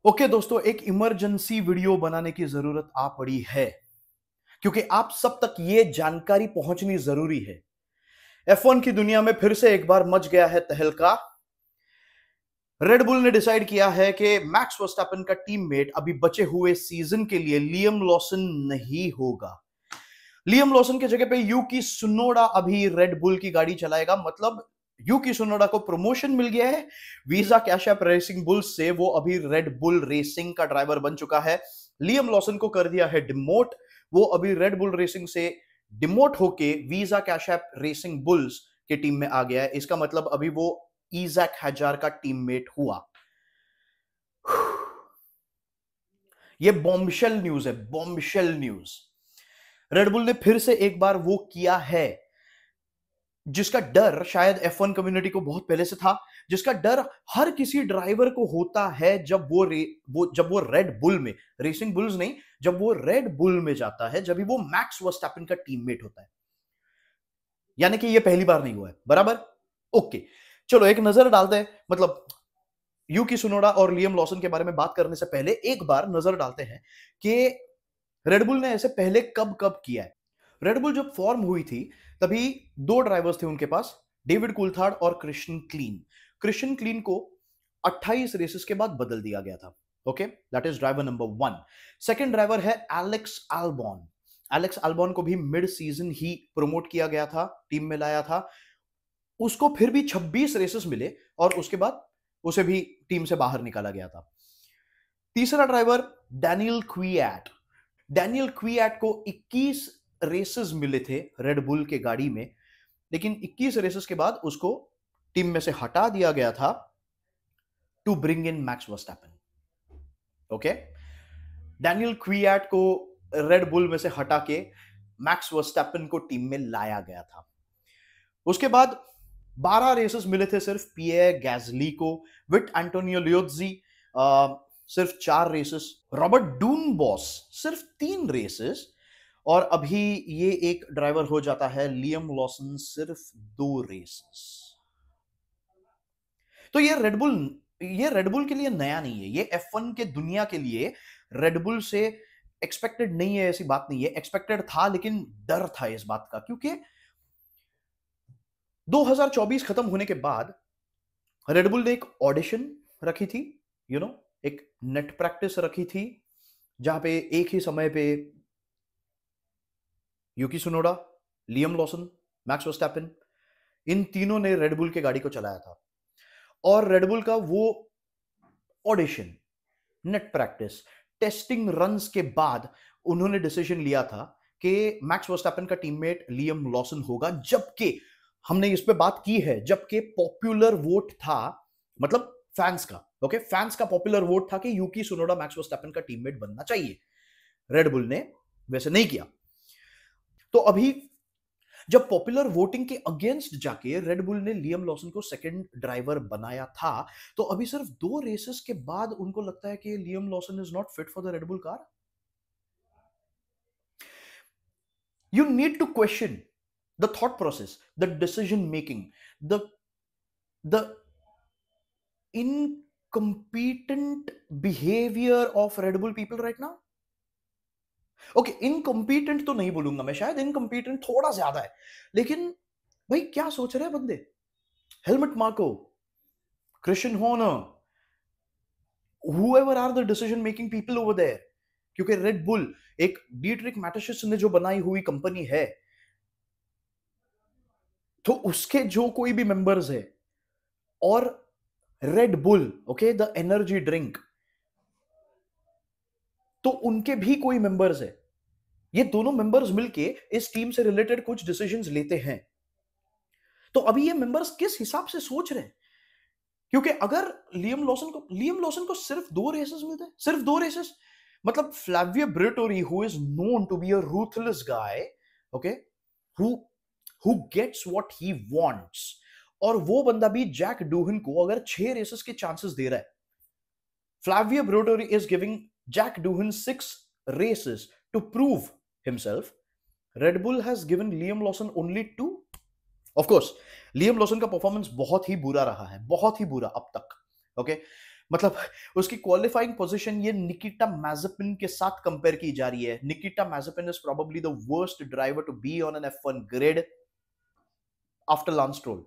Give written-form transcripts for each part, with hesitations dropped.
Okay दोस्तों, एक emergency video बनाने की जरूरत आ पड़ी है क्योंकि आप सब तक ये जानकारी पहुंचनी जरूरी है। F1 की दुनिया में फिर से एक बार मच गया है तहलका। रेड बुल ने डिसाइड किया है कि मैक्स वर्स्टैपेन का टीममेट अभी बचे हुए सीजन के लिए लियम लॉसन नहीं होगा। लियम लॉसन की जगह पे यूकी सुनोडा अभी रेड बुल की गाड़ी चलाएगा। मतलब यूकी सुनोडा को प्रमोशन मिल गया है Visa Cash App Racing bulls से। वो अभी रेड बुल रेसिंग का ड्राइवर बन चुका है। लियम लॉसन को कर दिया है डिमोट। वो अभी रेड बुल रेसिंग से डिमोट होके visa Cash App Racing bulls के टीम में आ गया है। इसका मतलब अभी वो ईजैक हैजार का टीममेट हुआ। ये बॉम्बशेल न्यूज है, बॉम्बशेल न्यूज। रेड बुल ने फिर से एक बार वो किया है जिसका डर शायद F1 कम्युनिटी को बहुत पहले से था, जिसका डर हर किसी ड्राइवर को होता है जब वो रेड बुल में, रेसिंग बुल्स नहीं, जब वो रेड बुल में जाता है, जब वो मैक्स वर्स्टैपेन का टीममेट होता है। यानी कि ये पहली बार नहीं हुआ है, बराबर? ओके, चलो एक नजर डालते हैं। मतलब यूकी सुनोडा और लियम लॉसन के बारे में बात करने से पहले एक बार नजर डालते हैं कि रेड बुल ने ऐसे पहले कब कब किया है। रेड बुल जब फॉर्म हुई थी तभी दो ड्राइवर्स थे उनके पास, डेविड कुल्थार्ड और क्रिश्चियन क्लीन। क्रिश्चियन क्लीन को 28 रेसेस के बाद बदल दिया गया था। Okay, that is driver number 1। Second driver है एलेक्स अल्बॉन। एलेक्स अल्बॉन को भी मिड सीजन ही प्रमोट किया गया था, टीम में लाया था। उसको फिर भी 26 रेसेस मिले और उसके बाद उसे भी टीम से बाहर निकाला गया था। तीसरा ड्राइवर डैनियल क्विएट। डैनियल क्विएट को 21 रेसेस मिले थे रेड बुल के गाड़ी में, लेकिन 21 रेसेस के बाद उसको टीम में से हटा दिया गया था to bring in Max Verstappen. Okay, Daniel Kvyat को रेड बुल में से हटा के मैक्स वर्स्टैपेन को टीम में लाया गया था। उसके बाद 12 रेसेस मिले थे सिर्फ पियर गैजली को। विट एंटोनियो लियोत्जी सिर्फ 4 रेसेस। रॉबर्ट डून बॉस सिर्फ 3 रेसेस। और अभी ये एक ड्राइवर हो जाता है लियम लॉसन, सिर्फ 2 रेसेस। तो ये रेडबुल के लिए नया नहीं है। ये F1 के दुनिया के लिए रेडबुल से एक्सपेक्टेड नहीं है, ऐसी बात नहीं है। एक्सपेक्टेड था, लेकिन डर था इस बात का, क्योंकि 2024 खत्म होने के बाद रेडबुल ने एक ऑडिशन रखी थी, एक नेट प्रैक्टिस रखी थी, जहां पे एक ही समय पे यूकी सुनोडा, लियम लॉसन, मैक्स वर्स्टैपेन, इन तीनों ने रेडबुल के गाड़ी को चलाया था। और रेडबुल का वो audition, net practice, testing runs के बाद उन्होंने डिसीजन लिया था कि मैक्स वर्स्टैपेन का टीममेट लियम लॉसन होगा। जबकि हमने इस पे बात की है, जबकि पॉपुलर वोट था, मतलब फैंस का, ओके, फैंस का पॉपुलर वोट था कि यूकी सुनोडा मैक्स वर्स्टैपेन का टीममेट बनना चाहिए। रेड बुल ने वैसे नहीं किया। तो अभी जब पॉपुलर वोटिंग के अगेंस्ट जाके रेड बुल ने लियम लॉसन को सेकंड ड्राइवर बनाया था, तो अभी सिर्फ 2 रेसेस के बाद उनको लगता है कि Liam Lawson is not fit for the Red Bull car. You need to question the thought process, the decision making, the incompetent behavior of Red Bull people right now. Okay, इनकम्पीटेंट तो नहीं बोलूंगा मैं, शायद इनकम्पीटेंट थोड़ा ज्यादा है, लेकिन भाई क्या सोच रहे हैं बंदे? Helmet Marco, Christian Horner, whoever are the decision making people over there, क्योंकि रेड बुल एक डीट्रिक मैटिस ने जो बनाई हुई कंपनी है, तो उसके जो कोई भी मेंबर्स है, और red bull, okay, the energy drink, तो उनके भी कोई मेंबर्स है। ये दोनों मेंबर्स मिलके इस टीम से रिलेटेड कुछ डिसीजंस लेते हैं। तो अभी ये मेंबर्स किस हिसाब से सोच रहे हैं? क्योंकि अगर लियम लॉसन को सिर्फ 2 रेसेस मिलते हैं, सिर्फ 2 रेसेस, मतलब Flavio Briatore, who is known to be a ruthless guy, okay, who who gets what he wants, और वो बंदा भी जैक डूहन को अगर 6 रेसेस के चांसेस दे रहा है। Flavio Briatore is giving Jack Doohan 6 races to prove himself. Red Bull has given Liam Lawson only 2. Of course, Liam Lawson का परफॉर्मेंस बहुत ही बुरा रहा है, बहुत ही बुरा अब तक, ओके। मतलब उसकी क्वालिफाइंग पोजीशन ये निकिटा मैज़ेपिन के साथ कंपेयर की जा रही है. Nikita Mazepin is probably the worst driver to be on an F1 grid after Lance Stroll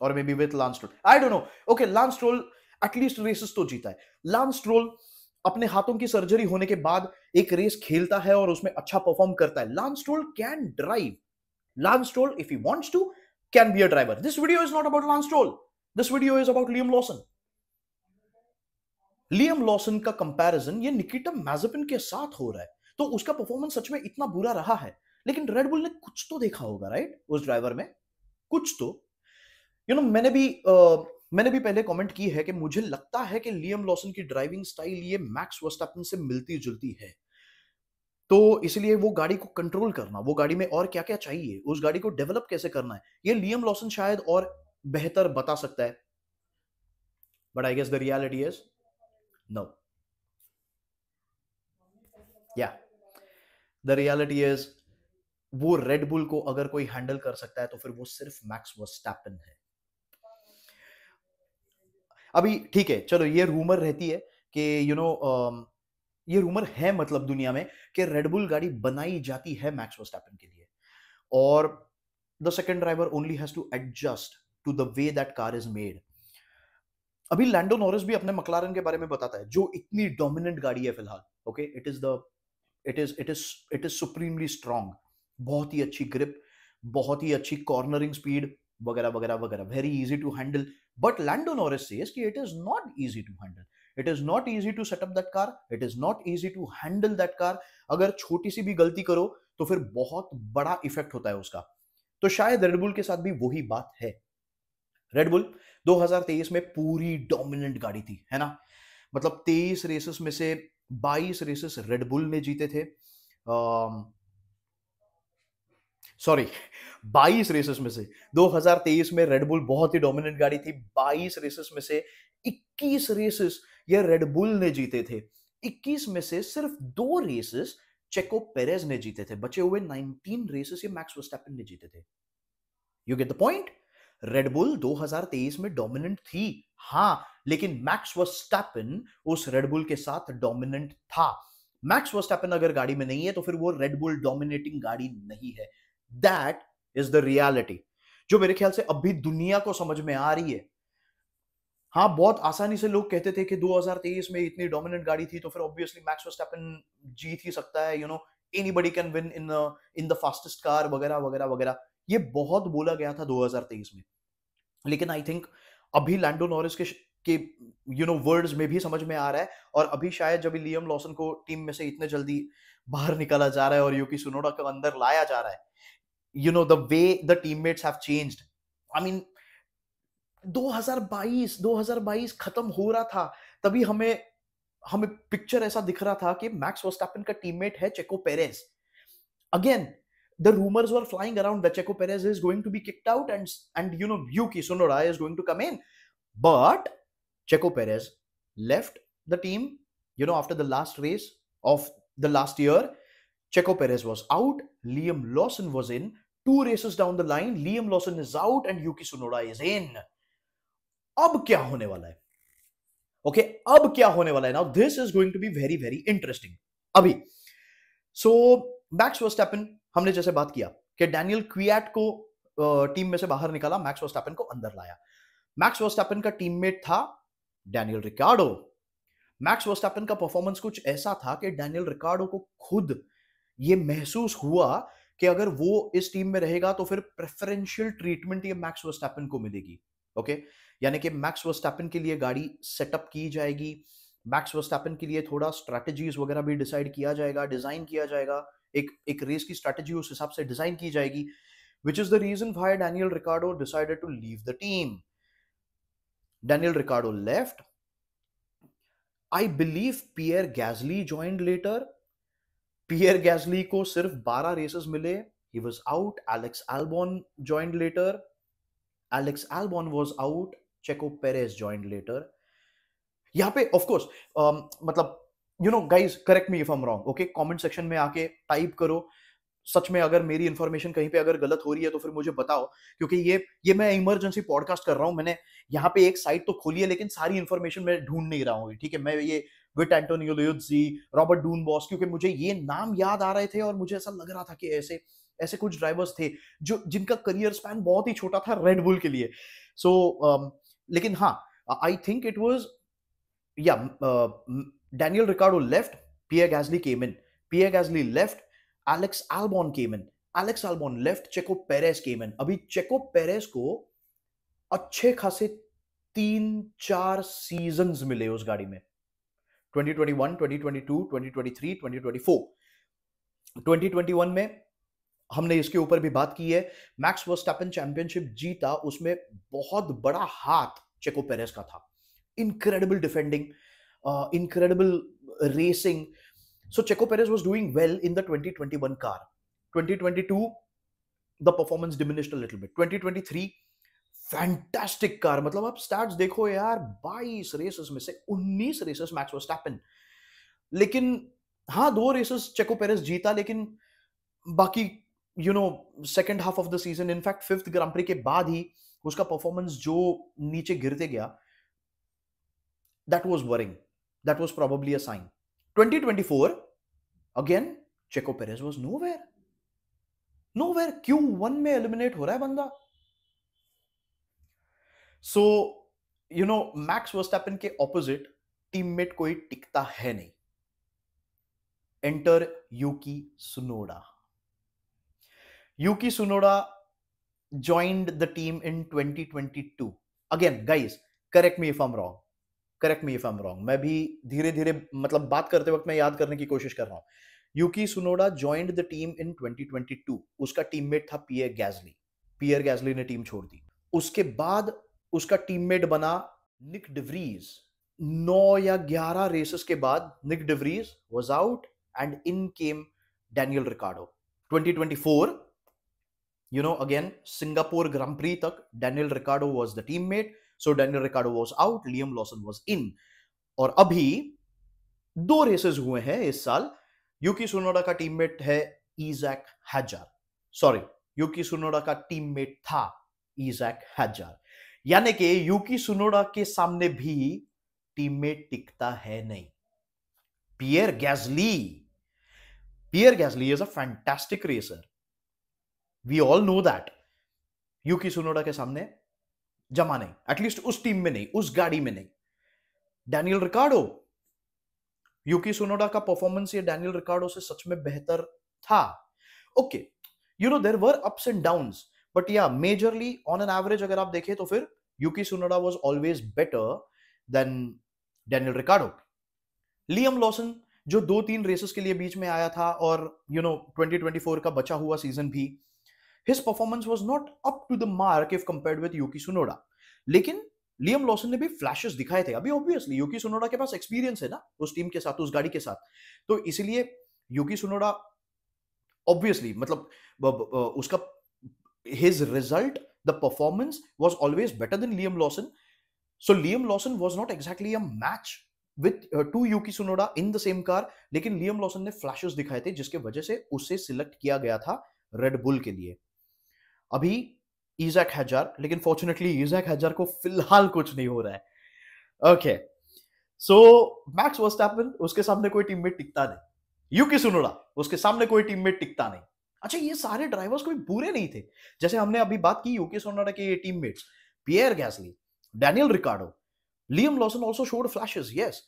और maybe with Lance Stroll. I don't know. Okay, Lance Stroll at least races तो जीता है. लांस स्ट्रोल अपने हाथों की surgery होने के बाद एक रेस खेलता है और उसमें अच्छा परफॉर्म करता है. Lance stroll can drive. Lance Stroll, if he wants to, can be a driver. This video is not about Lance Stroll. This video is about Liam Lawson. Liam Lawson का comparison ये निकिटा मैज़ेपिन के साथ हो रहा है, तो उसका परफॉर्मेंस सच में इतना बुरा रहा है, लेकिन रेड बुल ने कुछ तो देखा होगा, राइट? उस ड्राइवर में कुछ तो. मैंने भी पहले कमेंट की है कि मुझे लगता है कि लियम लॉसन की ड्राइविंग स्टाइल ये मैक्स वर्स्टैपेन से मिलती जुलती है. तो इसलिए वो गाड़ी को कंट्रोल करना, वो गाड़ी में और क्या क्या चाहिए, उस गाड़ी को डेवलप कैसे करना है, ये लियम लॉसन शायद और बेहतर बता सकता है. But I guess the reality is no. या द रियलिटी इज वो रेड बुल को अगर कोई हैंडल कर सकता है तो फिर वो सिर्फ मैक्स वर्स्टैपेन है. अभी ठीक है, चलो ये रूमर रहती है कि ये रूमर है मतलब दुनिया में कि रेड बुल गाड़ी बनाई जाती है मैक्स वर्स्टैपेन के लिए, और the second driver only has to adjust to the way that car is made. अभी लैंडो नॉरिस भी अपने मकलारन के बारे में बताता है, जो इतनी डोमिनेंट गाड़ी है फिलहाल. Okay, it is supremely strong, बहुत ही अच्छी ग्रिप, बहुत ही अच्छी कॉर्नरिंग स्पीड वगैरह वगैरह वगैरह, very easy to handle. But Lando Norris says कि it is not easy to handle. It is not easy to set up that car. It is not easy to handle that car. अगर छोटी सी भी गलती करो तो फिर बहुत बड़ा इफेक्ट होता है उसका. तो शायद रेडबुल के साथ भी वही बात है. रेडबुल 2023 में पूरी डोमिनेंट गाड़ी थी, है ना? मतलब 23 रेसेस में से 22 रेसेस रेडबुल ने जीते थे. सॉरी, 22 रेसेस में से 2023 में रेडबुल बहुत ही डोमिनेंट गाड़ी थी. 22 रेसेस में से 21 रेसेस ये रेडबुल ने जीते थे. 21 में से सिर्फ 2 रेसेस चेको पेरेज ने जीते थे. बचे हुए 19 रेसेस ये मैक्स वर्स्टैपेन ने जीते थे. You get the point? Red Bull 2023 में डोमिनेंट थी, हां, लेकिन मैक्स वर्स्टैपेन उस रेडबुल के साथ डोमिनेंट था. मैक्स वर्स्टैपेन अगर गाड़ी में नहीं है तो फिर वो रेडबुल डोमिनेटिंग गाड़ी नहीं है. दैट इज द रियलिटी, जो मेरे ख्याल से अभी दुनिया को समझ में आ रही है. हाँ, बहुत आसानी से लोग कहते थे कि 2023 में इतनी डोमिनेंट गाड़ी थी तो फिर ऑब्वियसली मैक्स वर्स्टैपेन जीत ही सकता है. Anybody can win in the fastest car वगैरह वगैरह वगैरह. ये बहुत बोला गया था 2023 में, लेकिन आई थिंक अभी लैंडो नॉरिस के वर्ड्स में भी समझ में आ रहा है. और अभी शायद जब लियम लॉसन को टीम में से इतने जल्दी बाहर निकाला जा रहा है और यूकी सुनोडा को अंदर लाया जा रहा है, the way the teammates have changed. I mean 2022 खत्म हो रहा था, तभी हमें हमें पिक्चर ऐसा दिख रहा था कि मैक्स वर्स्टैपेन का टीममेट है चेको Perez. Again, the rumors were flying around that Checo Perez is going to be kicked out and Yuki Tsunoda is going to come in. But Checo Perez left the team, after the last race of the last year. Checo Perez was out, Liam Lawson was in. 2 races down the line, Liam Lawson is out and Yuki Tsunoda is in. अब क्या होने वाला है? Okay, अब क्या होने वाला है? Now this is going to be very very interesting. अभी सो मैक्स वर्स्टैपेन, हमने जैसे बात किया कि डैनियल क्वियाट को टीम में से बाहर निकाला, मैक्स वर्स्टैपेन को अंदर लाया. मैक्स वर्स्टैपेन का टीममेट था डैनियल रिकार्डो. मैक्स वर्स्टैपेन का परफॉर्मेंस कुछ ऐसा था कि डैनियल रिकार्डो को खुद ये महसूस हुआ कि अगर वो इस टीम में रहेगा तो फिर प्रेफरेंशियल ट्रीटमेंट ये मैक्स वर्स्टैपेन को मिलेगी. ओके, यानी कि मैक्स वर्स्टैपेन के लिए गाड़ी सेटअप की जाएगी, मैक्स वर्स्टैपेन के लिए थोड़ा स्ट्रैटेजीज वगैरह भी डिसाइड किया जाएगा, डिजाइन किया जाएगा, एक रेस की स्ट्रैटेजी उस हिसाब से डिजाइन की जाएगी. which is the reason why Daniel Ricciardo decided to leave the team. Daniel Ricciardo left. I believe Pierre Gasly joined later. Pierre Gasly को सिर्फ 12 रेसेस मिले. He was out. Alex Albon joined later. Alex Albon was out. Checo Perez joined later. यहाँ पे of course मतलब guys, correct me if I'm wrong. Okay, comment section में आके type करो सच में अगर मेरी इंफॉर्मेशन कहीं पे अगर गलत हो रही है तो फिर मुझे बताओ, क्योंकि ये मैं इमरजेंसी पॉडकास्ट कर रहा हूं। मैंने यहाँ पे एक साइट तो खोली है लेकिन सारी इंफॉर्मेशन मैं ढूंढ नहीं रहा हूँ, ठीक है। मैं ये विट एंटोनियो लियोज़ी, रॉबर्ट डून बॉस, क्योंकि मुझे ये नाम याद आ रहे थे और मुझे ऐसा लग रहा था कि ऐसे ऐसे कुछ ड्राइवर्स थे जो जिनका करियर स्पैन बहुत ही छोटा था रेड बुल के लिए। सो लेकिन हाँ, I think it was, yeah, Daniel Ricciardo left, Pierre Gasly came in. Pierre Gasly left, Alex Albon came in. Alex Albon left, Checo Perez came in. अभी Checo Perez को अच्छे खासे 3-4 सीजन्स मिले उस गाड़ी में, 2021, 2022, 2023, 2024। 2021 में हमने इसके ऊपर भी बात की है, मैक्स वर्स्टैपन चैंपियनशिप जीता, उसमें बहुत बड़ा हाथ चेको पेरेस का था। Incredible defending, incredible racing. So Checo Perez was doing well in the 2021 car. 2022, the performance diminished a little bit. 2023, fantastic car, मतलब आप स्टैट्स देखो यार, 22 रेसेस में से 19 रेसेस मैक्स वर्स्टैपन। लेकिन हाँ, 2 रेसेस चेको पेरेस जीता, लेकिन बाकी second half of the season, in fact 5th grand pre के बाद ही उसका परफॉर्मेंस जो नीचे गिरते गया, that was worrying. That was probably a sign. 2024, again, Checo Perez was nowhere. Nowhere. Q1 में एलिमिनेट हो रहा है बंदा. So, मैक्स वर्स्टैपन के ऑपोजिट टीममेट कोई टिकता है नहीं. Enter Yuki सुनोडा. Yuki Tsunoda joined the team in 2022. Again, guys, correct me if I'm wrong. Correct me if I am wrong. मैं भी धीरे धीरे, मतलब बात करते वक्त मैं याद करने की कोशिश कर रहा हूं. यूकी सुनोडा जॉइंड द टीम इन 2022. उसका टीममेट था पियर गैस्ली. पियर गैस्ली ने टीम छोड़ दी. उसके बाद उसका टीममेट बना निक डिवरीज. 9 या 11 रेसेस के बाद Nick de Vries was out and in came Daniel Ricciardo. 2024, again Singapore Grand Prix तक Daniel Ricciardo was the teammate. So Daniel Ricciardo was out, Liam Lawson was in. और अभी 2 रेसेस हुए हैं इस साल. यूकी सुनोडा का टीममेट है इजैक हैजार. सॉरी, यूकी सुनोडा का टीममेट था इजैक हैजार. यानी कि यूकी सुनोडा के सामने भी टीममेट टिकता है नहीं. Pierre Gasly is a fantastic racer. We all know that. Yuki Tsunoda के सामने जमा नहीं, एटलीस्ट उस टीम में नहीं, उस गाड़ी में नहीं. डैनियल रिकार्डो, यूकी सुनोडा का परफॉर्मेंस ये डैनियल रिकार्डो से सच में बेहतर था. Okay, there were ups and downs, but yeah majorly on an average अगर आप देखें तो फिर Yuki Tsunoda was always better than Daniel Ricciardo. Liam Lawson जो 2-3 रेसेस के लिए बीच में आया था, और 2024 का बचा हुआ सीजन भी, his performance was not up to the mark if compared with Yuki Tsunoda. लेकिन लियम लॉसन ने भी फ्लैशेस दिखाए थे. अभी ऑब्वियसली यूकी सुनोडा के पास एक्सपीरियंस है ना उस टीम के साथ, उस गाड़ी के साथ, तो इसीलिए यूकी सुनोडा ऑब्वियसली, मतलब उसका his result, the performance was always better than Liam Lawson. So Liam Lawson was not exactly a match with to Yuki Tsunoda in the same car. लेकिन लियम लॉसन ने फ्लैशेस दिखाए थे जिसके वजह से उसे सिलेक्ट किया गया था रेड बुल के लिए. अभी इजैक हैजार, लेकिन फॉर्चुनेटली इजैक हैजार को फिलहाल कुछ नहीं हो रहा है. ओके, सो मैक्स वर्स्टैपन, उसके सामने कोई टीममेट टिकता नहीं. यूकी सुनोडा, उसके सामने कोई टीममेट टिकता नहीं. अच्छा, ये सारे ड्राइवर्स कोई बुरे नहीं थे. जैसे हमने अभी बात की यूकी सुनोडा के ये teammates, Pierre Gasly, Daniel Ricciardo, Liam Lawson also showed flashes. Yes,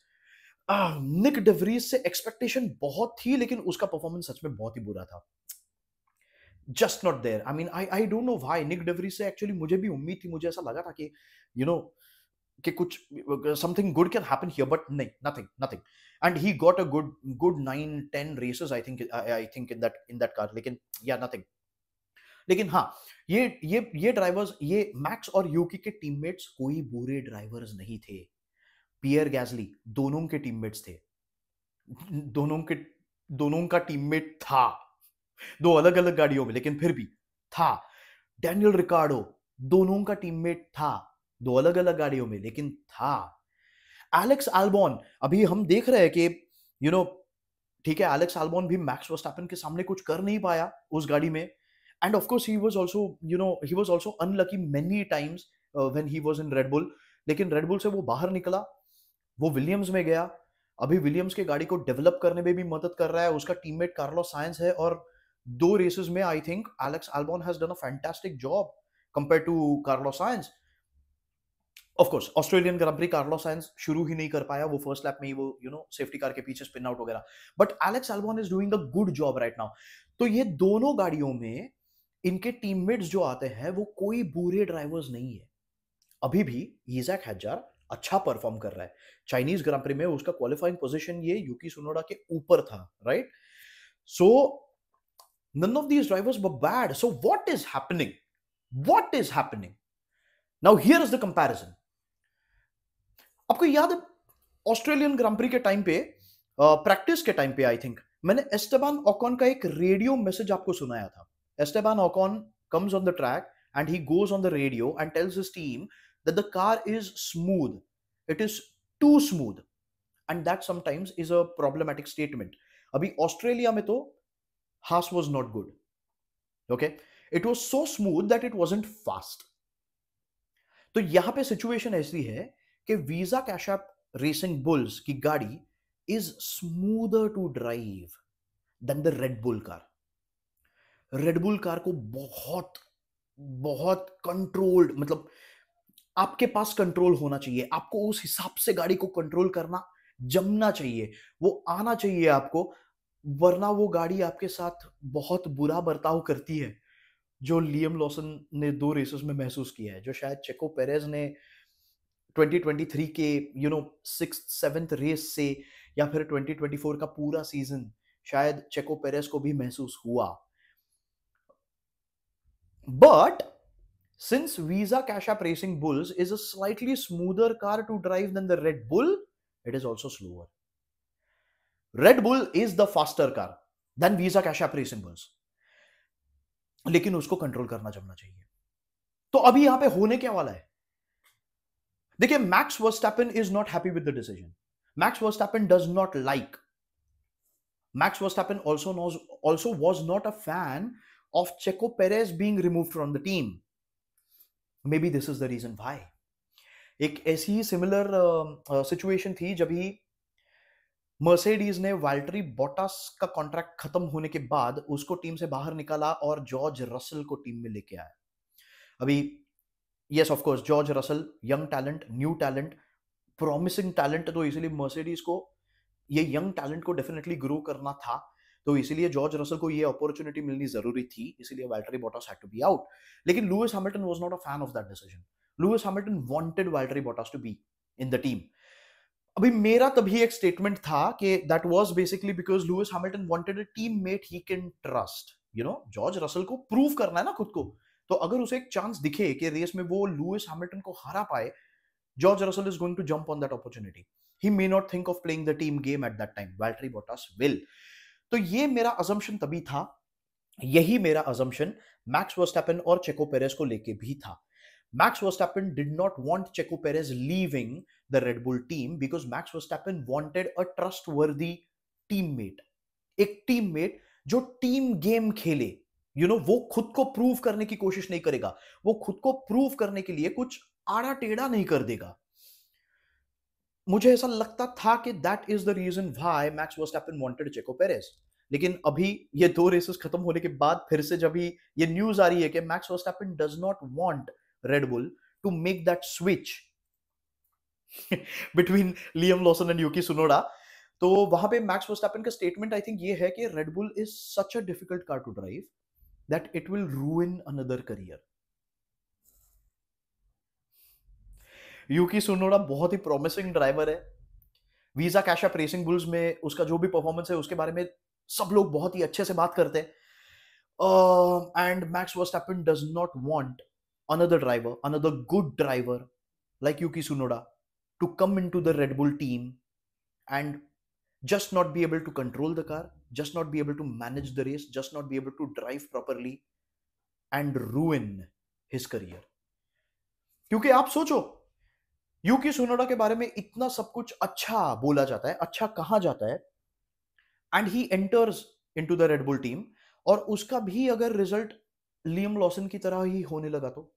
Nick de Vries से एक्सपेक्टेशन बहुत थी, लेकिन उसका परफॉर्मेंस सच में बहुत ही बुरा था. Just not there. I mean, I don't know why. Nick DeVries से एक्चुअली मुझे भी उम्मीद थी, मुझे ऐसा लगा था कि कि कुछ something good can happen here, but नहीं, nothing. And he got a good 9-10 races, I think in that car. लेकिन nothing. लेकिन हाँ, ये ड्राइवर्स, ये मैक्स और यूकी के टीममेट्स कोई बुरे ड्राइवर्स नहीं थे. पियर गैस्ली दोनों के टीममेट्स थे, दोनों का टीममेट था, 2 अलग अलग गाड़ियों में, लेकिन फिर भी था. डैनियल रिकार्डो दोनों का टीममेट था, 2 अलग अलग गाड़ियों में, लेकिन था. एलेक्स एल्बॉन, अभी हम देख रहे हैं कि ठीक है, एलेक्स आल्बॉन भी मैक्स वर्स्टैपेन के सामने कुछ कर नहीं पाया उस गाड़ी में। End of course he was also, he was also unlucky many times when he was in red bull. लेकिन रेड बुल से वो बाहर निकला, वो विलियम्स में गया। अभी विलियम्स की गाड़ी को डेवलप करने में भी मदद कर रहा है, उसका टीममेट कार्लोस साइंस है, और 2 रेसेस में I think Alex Albon has done a fantastic job compare to Carlos Sainz. Of course Australian Grand Prix Carlos Sainz शुरू ही नहीं कर पाया, वो फर्स्ट लैप में ही वो सेफ्टी कार के पीछे स्पिन आउट वगैरह। But Alex Albon is doing a good job right now. तो ये दोनों गाड़ियों में इनके टीममेट्स जो आते हैं वो कोई बुरे ड्राइवर्स नहीं है। अभी भी ईजैक हैजार अच्छा परफॉर्म कर रहा है। चाइनीज ग्रां प्री में उसका क्वालिफाइंग पोजीशन ये यूकी सुनोडा के ऊपर था, right? So none of these drivers were bad. So what is happening? What is happening? Now here is the comparison. आपको याद है ऑस्ट्रेलियन ग्रां प्री के टाइम पे, प्रैक्टिस के टाइम पे आई थिंक मैंने एस्टेबान ओकॉन का एक रेडियो मैसेज आपको सुनाया था। एस्टेबान Ocon comes on the track and he goes on the radio and tells his team that the car is smooth. It is too smooth. And that sometimes is a problematic statement. अभी Australia में तो Haas was not good. Okay? It was so smooth that it wasn't fast. तो यहां पे situation ऐसी है कि Visa Cash App Racing Bulls की गाड़ी is smoother to drive than the Red Bull car. Red Bull car को बहुत बहुत कंट्रोल्ड, मतलब आपके पास कंट्रोल होना चाहिए, आपको उस हिसाब से गाड़ी को कंट्रोल करना जमना चाहिए, वो आना चाहिए आपको, वरना वो गाड़ी आपके साथ बहुत बुरा बर्ताव करती है, जो लियम लॉसन ने 2 रेसेस में महसूस किया है, जो शायद चेको पेरेज ने 2023 के 6th 7th रेस से, या फिर 2024 का पूरा सीजन शायद चेको पेरेज को भी महसूस हुआ। But since Visa Cash App Racing Bulls is a slightly smoother car to drive than the Red Bull, it is also slower. Red Bull is the faster car than Visa Cash App Racing Bulls. लेकिन उसको control करना जमना चाहिए। तो अभी यहां पे होने क्या वाला है? देखिए, max Verstappen is not happy with the decision. Max Verstappen does not like. Max Verstappen also was not a fan of Checo Perez being removed from the team. Maybe this is the reason why. एक ऐसी ही similar situation थी जब ही Mercedes ने वाल्टरी बॉटास का contract खत्म होने के बाद उसको टीम से बाहर निकाला और जॉर्ज रसल को टीम में लेके आया। अभी yes of course George Russell young talent, new talent, promising talent, तो इसीलिए मर्सिडीज को ये यंग टैलेंट को डेफिनेटली ग्रो करना था, तो इसीलिए जॉर्ज रसल को ये अपॉर्चुनिटी मिलनी जरूरी थी, इसीलिए Valtteri Bottas had to be out. लेकिन Lewis Hamilton was not a fan of that decision. Lewis Hamilton wanted Valtteri Bottas to be in the team. अभी मेरा तभी एक स्टेटमेंट था कि that was basically because Lewis Hamilton wanted a teammate he can trust. George Russell को prove करना है ना खुद को, तो अगर उसे एक चांस दिखे कि रेस में वो लुइस हैमिल्टन को हरा पाए, George Russell is going to jump on that opportunity. He may not think of playing the team game at that time. Valtteri Bottas will. तो ये मेरा assumption तभी था, यही मेरा assumption मैक्स वर्स्टैपेन और चेको पेरेज को लेके भी था। Max Verstappen did not want Checo Perez leaving the Red Bull team because Max Verstappen wanted a trustworthy teammate. एक टीममेट जो टीम गेम खेले, वो खुद को प्रूव करने की कोशिश नहीं करेगा, वो खुद को प्रूव करने के लिए कुछ आड़ा टेढ़ा नहीं कर देगा। मुझे ऐसा लगता था कि that is the reason why Max Verstappen wanted Checo Perez. लेकिन अभी ये 2 रेसेस खत्म होने के बाद फिर से जब ये न्यूज आ रही है कि Max Verstappen does not want Red Bull to make that switch between Liam Lawson and Yuki Tsunoda, तो वहां पे मैक्स वर्स्टैपेन का स्टेटमेंट आई थिंक ये है कि Red Bull is such a difficult car to drive that it will ruin another career. Yuki Tsunoda बहुत ही promising driver है। Visa Cash App Racing Bulls में उसका जो भी परफॉर्मेंस है उसके बारे में सब लोग बहुत ही अच्छे से बात करते हैं। And max Verstappen does not want another driver, another good driver like Yuki Tsunoda to come into the Red Bull team and just not be able to control the car, just not be able to manage the race, just not be able to drive properly and ruin his career. क्योंकि आप सोचो, यूकी Tsunoda के बारे में इतना सब कुछ अच्छा बोला जाता है, अच्छा कहा जाता है, and he enters into the Red bull team, और उसका भी अगर रिजल्ट लियम लॉसन की तरह ही होने लगा तो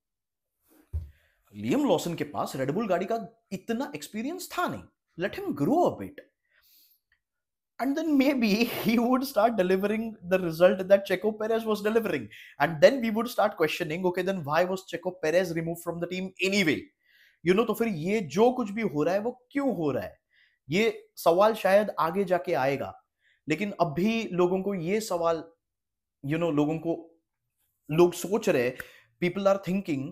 लियम लॉसन के पास रेडबुल गाड़ी का इतना एक्सपीरियंस था नहीं. Let him grow a bit, and then maybe he would start delivering the result that Checo Perez was delivering, and then we would start questioning, okay, then why was Checo Perez removed from the team anyway? तो फिर ये जो कुछ भी हो रहा है वो क्यों हो रहा है, ये सवाल शायद आगे जाके आएगा. लेकिन अभी लोगों को ये सवाल, लोग सोच रहे, people are thinking,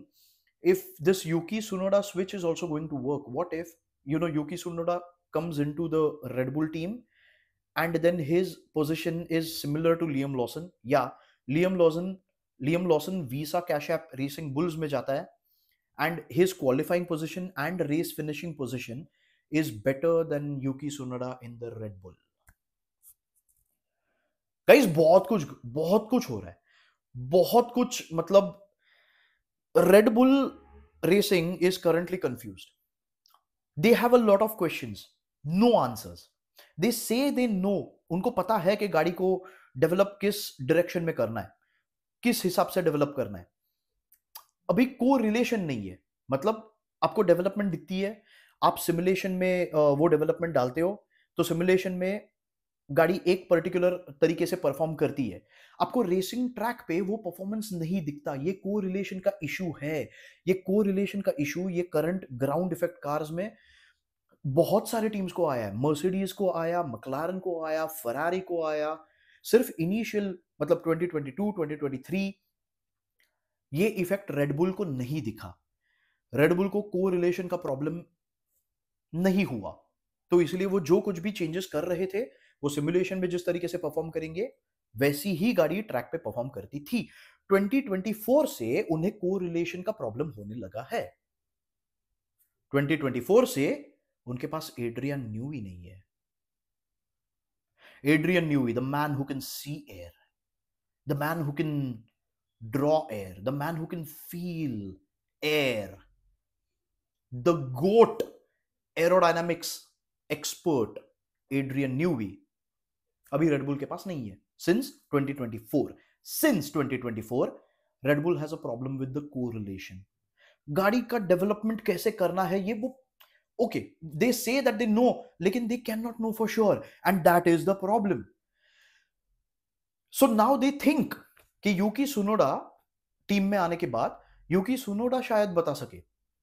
if this Yuki Tsunoda switch is also going to work, what if Yuki Tsunoda comes into the Red Bull team and then his position is similar to Liam Lawson. Yeah, Liam Lawson Visa Cash App Racing Bulls में जाता है, and his qualifying position and race finishing position is better than Yuki Tsunoda in the Red Bull. Guys, बहुत कुछ हो रहा है, बहुत कुछ, मतलब Red Bull Racing is currently confused. They have a lot of questions, no answers. They say they know, उनको पता है कि गाड़ी को डेवलप किस डायरेक्शन में करना है, किस हिसाब से डेवलप करना है. अभी को रिलेशन नहीं है, मतलब आपको डेवलपमेंट दिखती है, आप सिमुलेशन में वो डेवलपमेंट डालते हो, तो सिमुलेशन में गाड़ी एक पर्टिकुलर तरीके से परफॉर्म करती है, आपको रेसिंग ट्रैक पे वो परफॉर्मेंस नहीं दिखता. ये को रिलेशन का इशू है, ये को रिलेशन का इशू ये करंट ग्राउंड इफेक्ट कार्स में बहुत सारे टीम्स को आया है. मर्सिडीज को आया, मक्लारन को आया, फरारी को आया. सिर्फ इनिशियल मतलब 2022 2023 ये इफेक्ट रेडबुल को नहीं दिखा. रेडबुल को को रिलेशन का प्रॉब्लम नहीं हुआ, तो इसलिए वो जो कुछ भी चेंजेस कर रहे थे वो सिमुलेशन में जिस तरीके से परफॉर्म करेंगे वैसी ही गाड़ी ट्रैक पे परफॉर्म करती थी. 2024 से उन्हें को रिलेशन का प्रॉब्लम होने लगा है. 2024 से उनके पास एड्रियन न्यूई नहीं है. Adrian Newey, the man who can see air, the man who can draw air, the man who can feel air, the GOAT aerodynamics expert Adrian Newey अभी रेडबुल के पास नहीं है. Since 2024 Red Bull has a problem with the correlation. गाड़ी का development कैसे करना है ये वो, okay, they say that they know, लेकिन they cannot know for sure, and that is the problem. So now they think कि यूकी सुनोडा टीम में आने के बाद यूकी सुनोडा शायद बता सके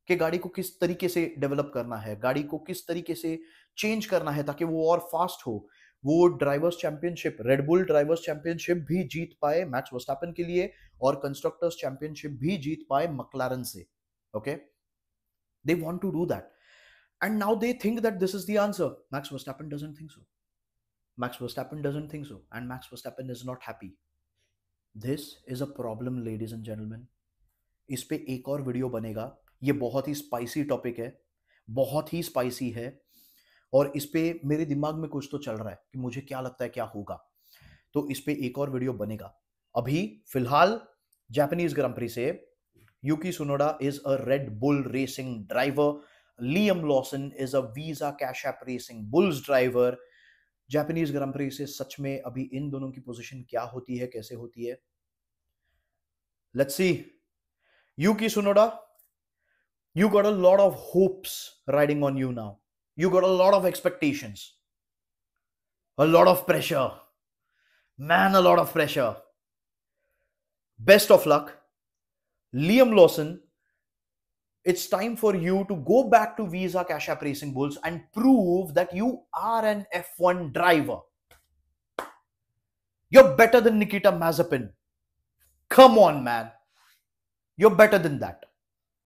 कि गाड़ी को किस तरीके से डेवलप करना है, गाड़ी को किस तरीके से चेंज करना है ताकि वो और फास्ट हो, वो drivers championship, Red Bull drivers championship भी जीत पाए मैक्स वर्स्टैपेन के लिए, और कंस्ट्रक्टर्स चैंपियनशिप भी जीत पाए मक्लारन से. Okay, they want to do that. And now they think that this is the answer. Max Verstappen doesn't think so. Max Verstappen doesn't think so. And Max Verstappen is not happy. This is a problem, ladies and gentlemen. इस पे एक और video बनेगा. ये बहुत ही spicy topic है, बहुत ही spicy है, और इस पे मेरे दिमाग में कुछ तो चल रहा है कि मुझे क्या लगता है क्या होगा. तो इस पे एक और वीडियो बनेगा. अभी फिलहाल जापानीज ग्रां प्री से Yuki Tsunoda is a Red Bull racing driver. Liam Lawson is a Visa Cash App Racing Bulls driver. Japanese Grand Prix से सच में अभी इन दोनों की पोजीशन क्या होती है, कैसे होती है, let's see. Yuki Tsunoda, you got a lot of hopes riding on you now. You got a lot of expectations, a lot of pressure, man, a lot of pressure. Best of luck. Liam Lawson, it's time for you to go back to Visa Cash App Racing Bulls and prove that you are an F1 driver. You're better than Nikita Mazepin. Come on, man. You're better than that.